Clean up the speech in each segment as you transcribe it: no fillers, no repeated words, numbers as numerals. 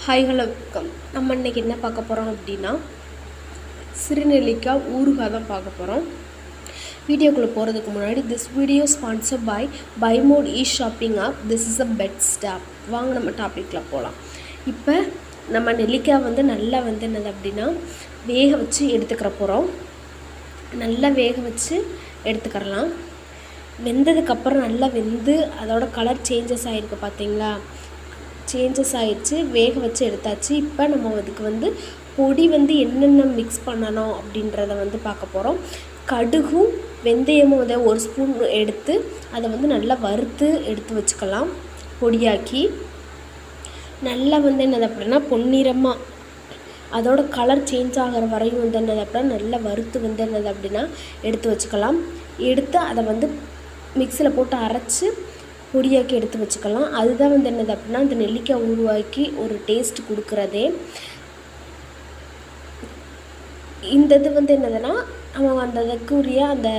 Hi hello வணக்கம். நம்ம இன்றைக்கி என்ன பார்க்க போகிறோம் அப்படின்னா சிறுநெல்லிக்காய் ஊறுகாய் தான் பார்க்க போகிறோம். வீடியோக்குள்ளே போகிறதுக்கு முன்னாடி this video sponsor by Mod shopping app. This is a best app. வாங்க நம்ம டாப்பிக்கில் போகலாம். இப்போ நம்ம நெல்லிக்காய் நல்லா என்னது அப்படின்னா வேக வச்சு எடுத்துக்கிற போகிறோம். நல்லா வேக வச்சு எடுத்துக்கிறலாம். வெந்ததுக்கப்புறம் நல்லா வெந்து அதோட கலர் சேஞ்சஸ் ஆகிருக்கு பார்த்தீங்களா, சேஞ்சஸ் ஆகிடுச்சு. வேக வச்சு எடுத்தாச்சு. இப்போ நம்ம அதுக்கு பொடி என்னென்ன மிக்ஸ் பண்ணணும் அப்படின்றத பார்க்க போகிறோம். கடுகும் வெந்தயமும் ஒரு ஸ்பூன் எடுத்து அதை நல்லா வறுத்து எடுத்து வச்சுக்கலாம். பொடியாக்கி நல்லா என்னது அப்படின்னா பொன்னிறமாக அதோட கலர் சேஞ்ச் ஆகிற வரையும் என்னது அப்படின்னா நல்லா வறுத்து என்னது அப்படின்னா எடுத்து வச்சுக்கலாம். எடுத்து அதை மிக்சியில் போட்டு அரைச்சி பொடியாக்கி எடுத்து வச்சுக்கலாம். அதுதான் என்னது அப்படின்னா அந்த நெல்லிக்காய் ஊறுகாய்க்கு ஒரு டேஸ்ட் கொடுக்குறதே. இந்த இது என்னதுன்னா நம்ம அதுக்குரிய அந்த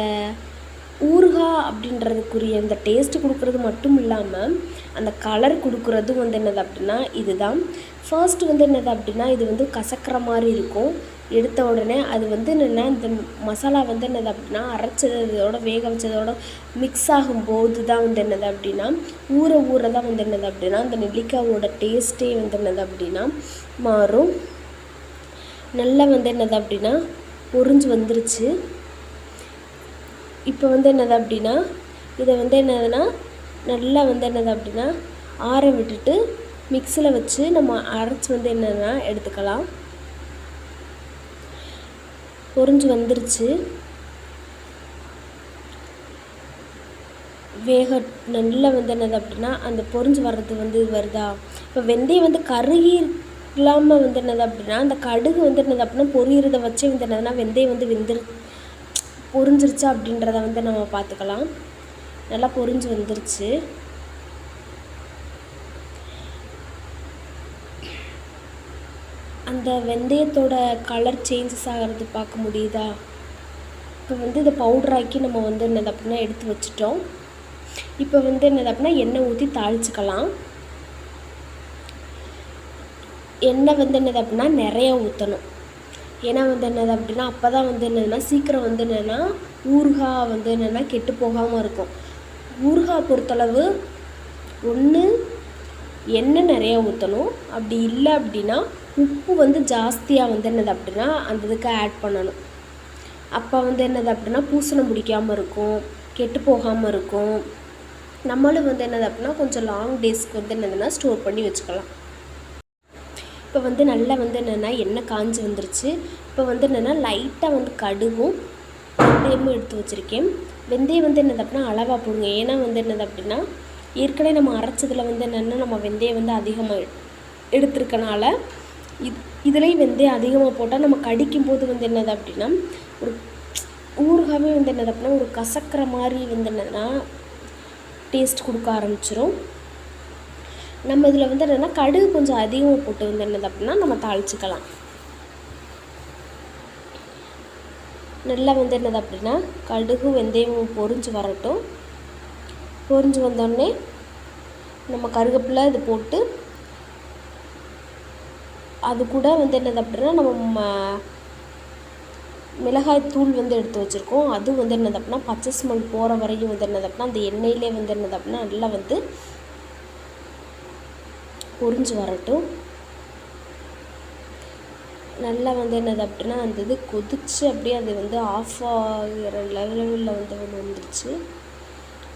ஊறுகாய் அப்படின்றதுக்குரிய அந்த டேஸ்ட்டு கொடுக்குறது மட்டும் இல்லாமல் அந்த கலர் கொடுக்குறதும் என்னது அப்படின்னா இதுதான். ஃபர்ஸ்ட் என்னது அப்படின்னா இது கசக்கிற மாதிரி இருக்கும். எடுத்த உடனே அது என்னென்னா இந்த மசாலா என்னது அப்படின்னா அரைச்சதோட வேக வச்சதோட மிக்ஸ் ஆகும்போது தான் என்னது அப்படின்னா ஊற தான் என்னது அப்படின்னா அந்த நெல்லிக்காயோட டேஸ்ட்டே என்னது அப்படின்னா மாறும். நல்லா என்னது அப்படின்னா பொரிஞ்சு வந்துருச்சு. இப்போ என்னது அப்படின்னா இதை என்னதுன்னா நல்லா என்னது அப்படின்னா ஆற விட்டுட்டு மிக்சியில் வச்சு நம்ம அரைச்சி என்னென்னா எடுத்துக்கலாம். பொரிஞ்சு வந்துருச்சு. வேக நல்லா என்னது அப்படின்னா அந்த பொரிஞ்சு வர்றது வருதா. இப்போ வெந்தயம் கருகி இல்லாமல் என்னது அப்படின்னா அந்த கடுகு என்னது அப்படின்னா பொரியிறத வச்சு என்னதுன்னா வெந்தயம் பொரிஞ்சிருச்சா அப்படின்றத நம்ம பார்த்துக்கலாம். நல்லா பொரிஞ்சு வந்துருச்சு. அந்த வெந்தயத்தோட கலர் சேஞ்சஸ் ஆகிறது பார்க்க முடியுதா. இப்போ இதை பவுட்ராக்கி நம்ம என்னது அப்படின்னா எடுத்து வச்சிட்டோம். இப்போ என்னது அப்படின்னா எண்ணெய் ஊற்றி தாளிச்சிக்கலாம். எண்ணெய் என்னது அப்படின்னா நிறையா ஊற்றணும். ஏன்னா என்னது அப்படின்னா அப்போ தான் என்னதுன்னா சீக்கிரம் என்னென்னா ஊறுகாய் என்னென்னா கெட்டு போகாமல் இருக்கும். ஊறுகாய் பொறுத்தளவு ஒன்று எண்ணெய் நிறையா ஊற்றணும். அப்படி இல்லை அப்படின்னா உப்பு ஜாஸ்தியாக என்னது அப்படின்னா அந்த இதுக்கு ஆட் பண்ணணும். அப்போ என்னது அப்படின்னா பூசணம் பிடிக்காமல் இருக்கும், கெட்டு போகாமல் இருக்கும். நம்மளும் என்னது அப்படின்னா கொஞ்சம் லாங் டேஸ்க்கு என்னதுன்னா ஸ்டோர் பண்ணி வச்சுக்கலாம். இப்போ நல்லா என்னென்னா எண்ணெய் காஞ்சி வந்துருச்சு. இப்போ என்னென்னா லைட்டாக கடுகும் வெந்தயமும் எடுத்து வச்சுருக்கேன். வெந்தயம் என்னது அப்படின்னா அளவாக போடுங்க. ஏன்னா என்னது அப்படின்னா ஏற்கனவே நம்ம அரைச்சதில் என்னென்னா நம்ம வெந்தயம் அதிகமாக எடுத்துருக்கனால இதுலேயும் வெந்தயம் அதிகமாக போட்டால் நம்ம கடிக்கும்போது என்னது அப்படின்னா ஒரு ஊறுகாவே என்னது அப்படின்னா ஒரு கசக்கிற மாதிரி என்னென்னா டேஸ்ட் கொடுக்க ஆரம்பிச்சிரும். நம்ம இதில் என்னென்னா கடுகு கொஞ்சம் அதிகமாக போட்டு என்னது அப்படின்னா நம்ம தாளிச்சிக்கலாம். நல்லா என்னது அப்படின்னா கடுகு வெந்தயம் பொரிஞ்சு வரட்டும். பொரிஞ்சு வந்தோடனே நம்ம கருவேப்பிலை இது போட்டு அது கூட என்னது அப்படின்னா நம்ம மிளகாய் தூள் எடுத்து வச்சுருக்கோம். அது என்னது அப்படின்னா பச்சை ஸ்மெல் போகிற வரையும் என்னது அப்படின்னா அந்த எண்ணெயிலே என்னது அப்படின்னா நல்லா பொரிஞ்சு வரட்டும். நல்லா என்னது அப்படின்னா அந்த இது கொதிச்சு அப்படியே அது ஆஃப் ஆகிற லெவலில் வந்துருச்சு.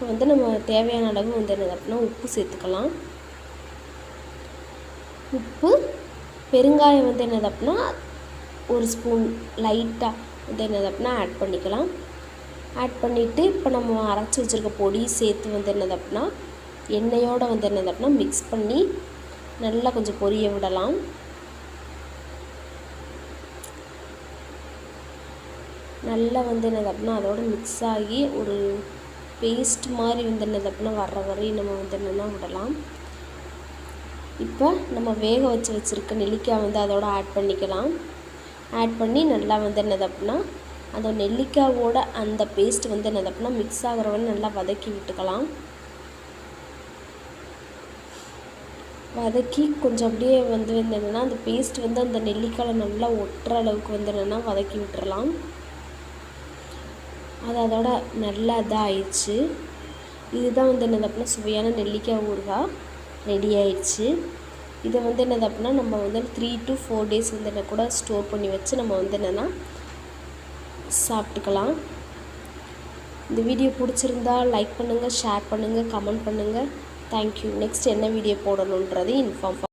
இப்போ நம்ம தேவையான அளவு என்னது அப்படின்னா உப்பு சேர்த்துக்கலாம். உப்பு பெருங்காயம் என்னது அப்படின்னா ஒரு ஸ்பூன் லைட்டாக என்னது அப்படின்னா ஆட் பண்ணிக்கலாம். ஆட் பண்ணிவிட்டு இப்போ நம்ம அரைச்சி வச்சுருக்க பொடி சேர்த்து என்னது அப்படின்னா எண்ணெயோடு என்னது அப்படின்னா மிக்ஸ் பண்ணி நல்லா கொஞ்சம் பொரிய விடலாம். நல்லா என்னது அப்படின்னா அதோட மிக்ஸ் ஆகி ஒரு பேஸ்ட் மாதிரி என்னது அப்படின்னா வர்ற வரையும் நம்ம என்னென்னா விடலாம். இப்போ நம்ம வேக வச்சுருக்க நெல்லிக்காய் அதோட ஆட் பண்ணிக்கலாம். ஆட் பண்ணி நல்லா என்னது அப்படின்னா அந்த நெல்லிக்காயோட அந்த பேஸ்ட் என்னது அப்படின்னா மிக்ஸ் ஆகிற வரை நல்லா வதக்கி விட்டுக்கலாம். வதக்கி கொஞ்சம் அப்படியே வந்து என்னென்னா அந்த பேஸ்ட் வந்து அந்த நெல்லிக்காயில் நல்லா ஒட்டுற அளவுக்கு வந்து என்னென்னா வதக்கி விட்டுறலாம். அது அதோட நல்லா இதாகிடுச்சு. இதுதான் வந்து என்னது அப்படின்னா சுவையான நெல்லிக்காய் ஊறுகாய் ரெடி ஆயிடுச்சு. இதை வந்து என்னது அப்படின்னா நம்ம வந்து 3 to 4 days வந்து என்ன கூட ஸ்டோர் பண்ணி வச்சு நம்ம வந்து என்னென்னா சாப்பிட்டுக்கலாம். இந்த வீடியோ பிடிச்சிருந்தா லைக் பண்ணுங்கள், ஷேர் பண்ணுங்கள், கமெண்ட் பண்ணுங்கள். தேங்க்யூ. நெக்ஸ்ட் என்ன வீடியோ போடணுன்றதை இன்ஃபார்ம்